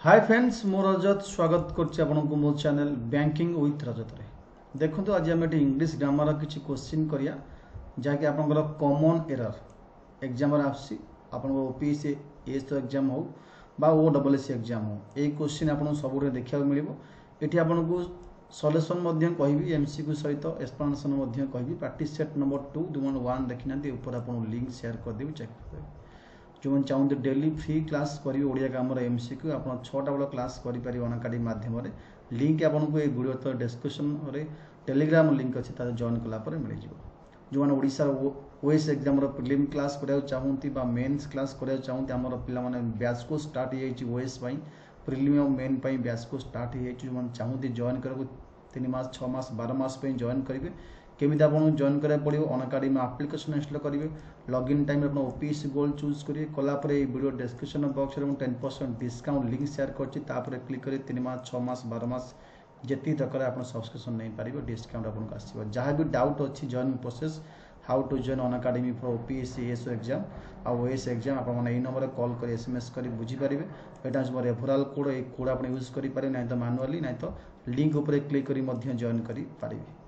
Hi friends मो रजत स्वागत करछि आपनको मो चैनल बैंकिंग विथ रजत रे। देखंतु आज हम एटी इंग्लिश ग्रामर किछि क्वेश्चन करिया जाकि आपनकर कॉमन एरर एग्जाम रे आसी आपन ओपीएससी एस एग्जाम हो बा ओडब्ल्यूएससी एग्जाम हो ए क्वेश्चन आपन सबुरे देखिया मिलिबो। एठी आपनको सॉल्यूशन मध्य कहबी एमसीक्यू सहित एक्सप्लेनेशन मध्य कहबी। प्रैक्टिस सेट नंबर 2 दुमन 1 देखिना ऊपर आपन लिंक शेयर कर देबी चेक कर देबी। जो मैंने चाहते डेली फ्री क्लास करेंगे ओडिया ग्रामर एमसीक्यू आप 6टा बेल क्लास करेंगे अनअकाडेमी माध्यम लिंक आपको ये वीडियो तो डिस्क्रिप्शन टेलीग्राम लिंक अच्छी जॉइन कलापर मिल जाए। जो मैंने Odisha OS exam prelim class करा चाहती मेन्स क्लास करा चाहती आम पे बैच को स्टार्ट हो ओएस प्रिलिम और मेन बैच को स्टार्ट हो जो चाहती जॉइन कर 3 मास 6 मास 12 मास जॉइन करेंगे केमी आपको जॉइन करा पड़ो अनअकाडेमी आप्लिकेशन इंस्टॉल करेंगे लॉगिन टाइम आप ओपीएससी गोल्ड चूज करेंगे कलापर वीडियो डिस्क्रिप्शन बॉक्स में 10% डिस्काउंट लिंक शेयर कर क्लिक करें 3 मास 6 मास 12 मास जी दरकार आप सब्सक्रिप्शन नहीं पारे डिस्काउंट आपको आसो जहाँ भी डाउट अच्छी joining process how to join Unacademy for OPSC S exam आउ एस एग्जाम आप नंबर कॉल कर एसएमएस कर बुझीपारे। यहाँ हूँ रेफराल कोड ये कोड आप यूज करेंगे ना तो मैनुअली ना तो लिंक उपर क्लिक कर जॉइन करेंगे।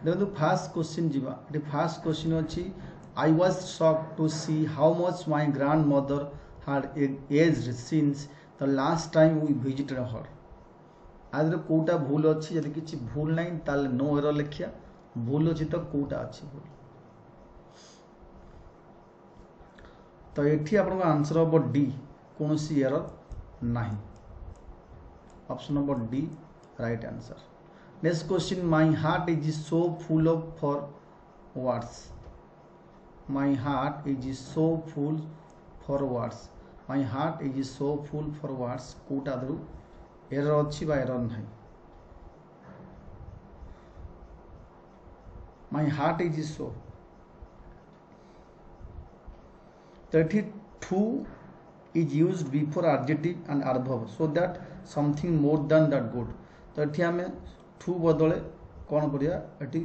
देखो फास्ट क्वेश्चन जीवा ये फास्ट क्वेश्चन अच्छी I was shocked to see how much my grandmother had aged since the last time we visited her. आज कोटा भूल अच्छी यदि किसी भूल ना ताले नो एरर लिखिया भूल अच्छी तो कोटा अच्छी भूल तो ये आपन आंसर हम डी कौन सी एरर नहीं option number D right answer. Next question my heart is so full of for words. My heart is so full for words my heart is so full for words कोटा दरु error अच्छी बा error नहीं। My heart is सो तो ये two is use before adjective and adverb so that something more than that good. तो ये आम टू बदले कौन करिया एटी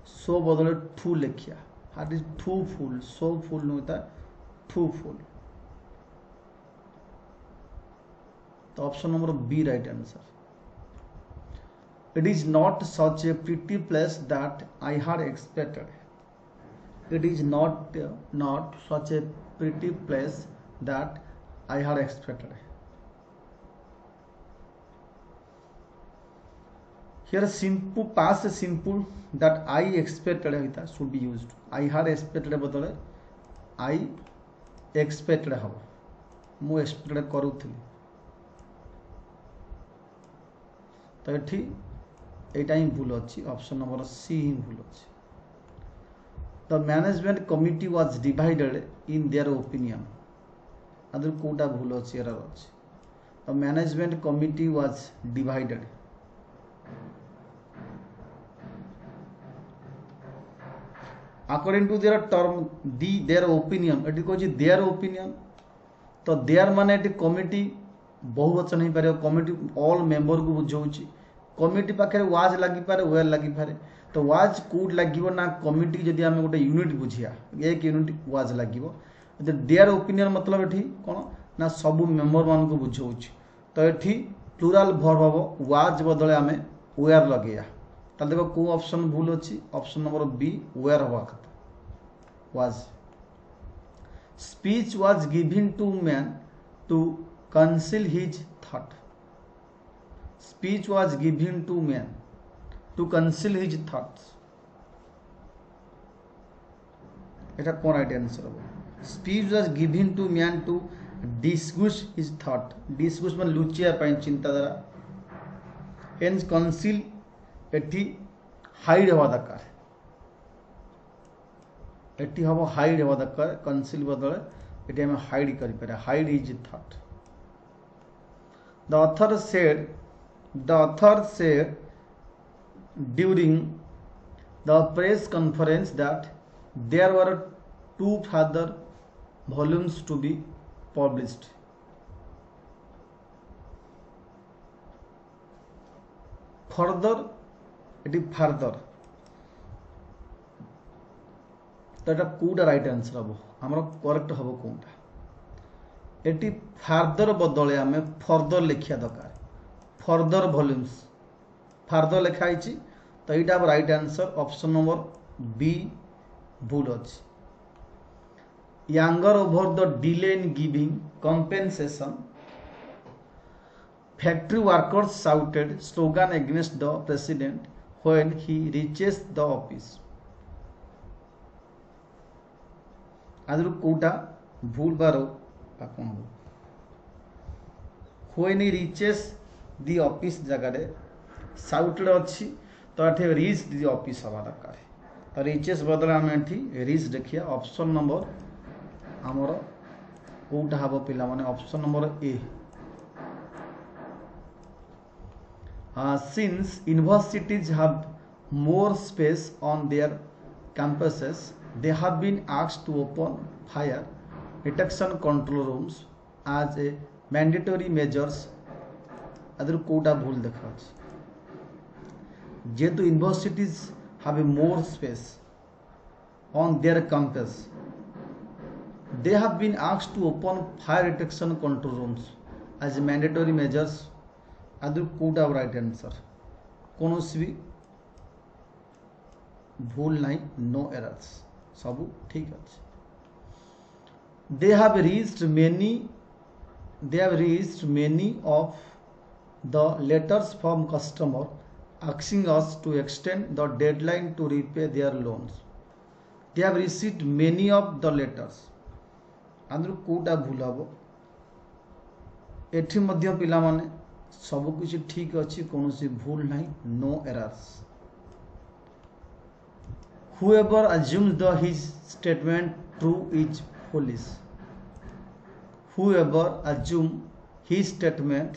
सो बदले टू लिखिया heart is too full so full नुता टू फुल तो option number B right answer. It is not such a pretty place that I had expected. It is not such a pretty place that I had expected. Here simple past simple that I expected होता should be used. I had expected बदले I expected हम मु expected करूथली तो एटा ही भूल अच्छी option number C ही भूल अच्छी। The management committee was divided in their opinion other कोटा भूल अच्छी एरर अच्छी। The management committee was divided according to their term their opinion एटी कहछि their opinion तो their माने एटी कमिटी बहुवचन नहीं पारे कमिटी ऑल मेंबर को बुझाउछि कमिटी पाखे वाज लागि पारे वेयर लागि पारे तो वाज कोड लागिवो ना कमिटी जदि हम गोटे यूनिट बुझिया एक यूनिट वाज लागिवो तो their opinion मतलब एठी कोन ना सब मेंबर मान को बुझाउछि तो एठी प्लुरल वर्ब हबो वाज बदले हमें वेयर लगेया ताले देखो को ऑप्शन भूल अच्छी ऑप्शन नंबर बी वेयर हवा कथा was. Speech was given to man to conceal his thought. Speech was given to man to conceal his thoughts एटा कोन राइट आंसर हबो। Speech was given to man to disguise his thought disguise मान लुचिया पई चिंताधारा hence conceal एटी hide हवा दरकार एटी हम हाइड हवा दरकार कंसील बदले एटी हम हाइड करि पारे hide his thought. The author said during the press conference that there were 2 further volumes to be published. Further एटी फार्दर तो यहाँ कौटा राइट आंसर हम आमर करेक्ट हम कौटा एटी फार्दर बदले आम फर्दर लिखा दरकार फर्दर वॉल्यूम्स फार्दर लिखाई तो यहाँ right answer option number B भूल अच्छी younger over the delay in giving compensation. Factory workers shouted slogan against the president when he reaches the office. आदर कोटा भूल बारो आपन when he reaches the office जगह shouted अच्छी तो आठे reach the office हवा दरकार तो reaches बदले आम एठी reach देखिए ऑप्शन नंबर आमर कौटा हम पिला माने option number A since universities have more space on their campuses they have been asked to open fire detection control rooms as a mandatory measures अदर कौटा भूल देखा जेहेतु universities have a more space on their campus they have been asked to open fire detection control rooms as mandatory measures आदि Kota right answer कौन भी भूल नहीं नो एरर्स सब ठीक अच्छे they have reached many of the letters from customer asking us to extend the deadline to repay their loans they have received many of the letters Andhra Kota भूल हम एठी मध्य पिला माने सब कुछ ठीक अच्छी कौन सी भूल नहीं no errors whoever assumes the his statement true is foolish whoever assume his statement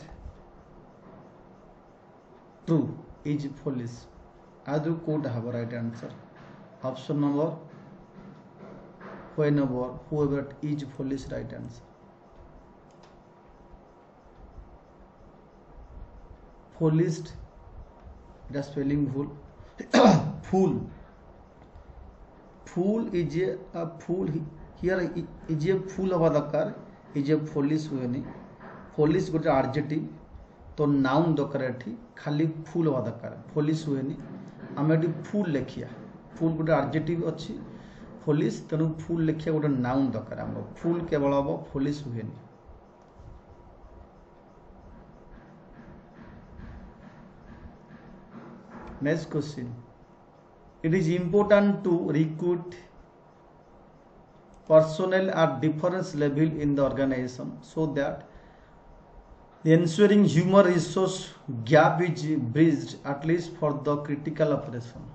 true is foolish आदर कोटा हम right answer option number whenever whoever is foolish right answer foolish the spelling भूल fool is a fool here is a fool हवा दरकार is a foolish हुए नहीं foolish गोटे adjective तो noun दरकार एठी खाली फूल हवा दरकार foolish हुए नहीं आम एठी फूल लिखिया फूल गोटे adjective अच्छी फोलिस तेणु फुल लिखिया गोटे नाउन दरकार आम फुल केवल हम फोलिस हुए next question it is important to recruit personnel at different level in the organization so that the ensuring human resource gap is bridged at least for the critical operation.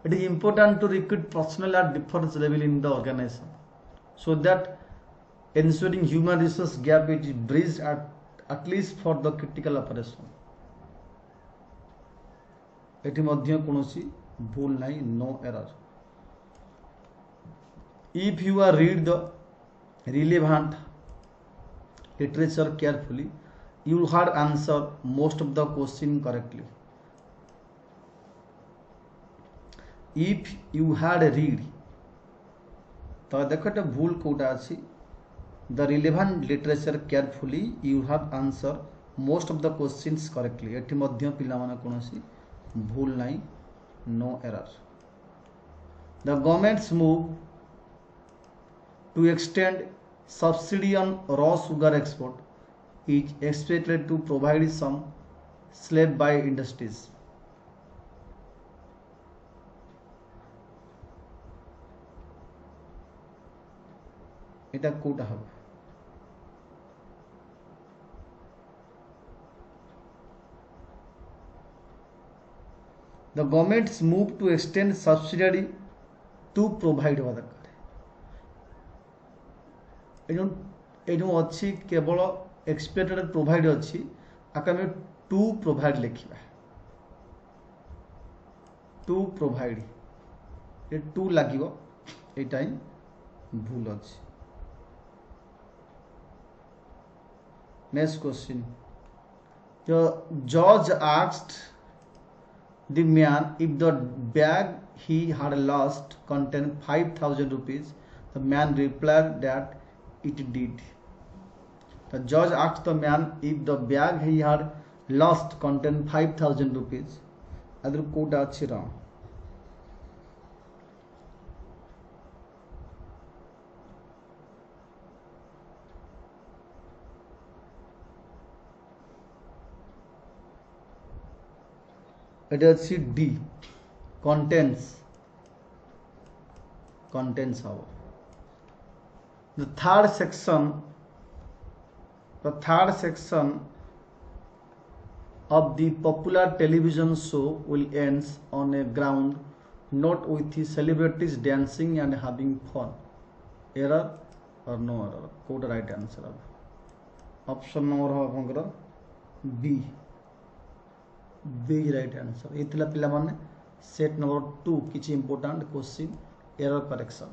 It is important to recruit personnel at different level in the organization so that ensuring human resource gap is bridged at least for the critical operation. एटी मध्य कोनोसी भूल नहीं no error if you are read the relevant literature carefully you will have answer most of the question correctly. If you had read तो देखो भूल कोटा अच्छी the relevant literature carefully you have answer most of the questions correctly एटी मध्य पिला माने कोनोसी भूल नहीं no error. The government's move to extend subsidy on raw sugar export is expected to provide some slab by industries. এটা কোটা হবে the government's move to extend subsidy to provide হওয়া দরকার এনু ଅଛି କେବଳ expected provide ଅଛି ଆକାମେ to provide ଲେଖିବା to provide A to ଲାଗିବ ଏଇଟା ହିଁ ଭୁଲ ଅଛି. Next question. The judge asked the man if the bag he had lost contained 5,000 rupees. The man replied that it did. The judge asked the man if the bag he had lost contained 5,000 rupees. Adru kota achi wrong. এটা হচ্ছে D contents হবে the third section of the popular television show will ends on a ground note with the celebrities dancing and having fun. Error or no error? What the right answer of option number हो आपनकर B right answer ये पिला माने set number 2 किछि important question error correction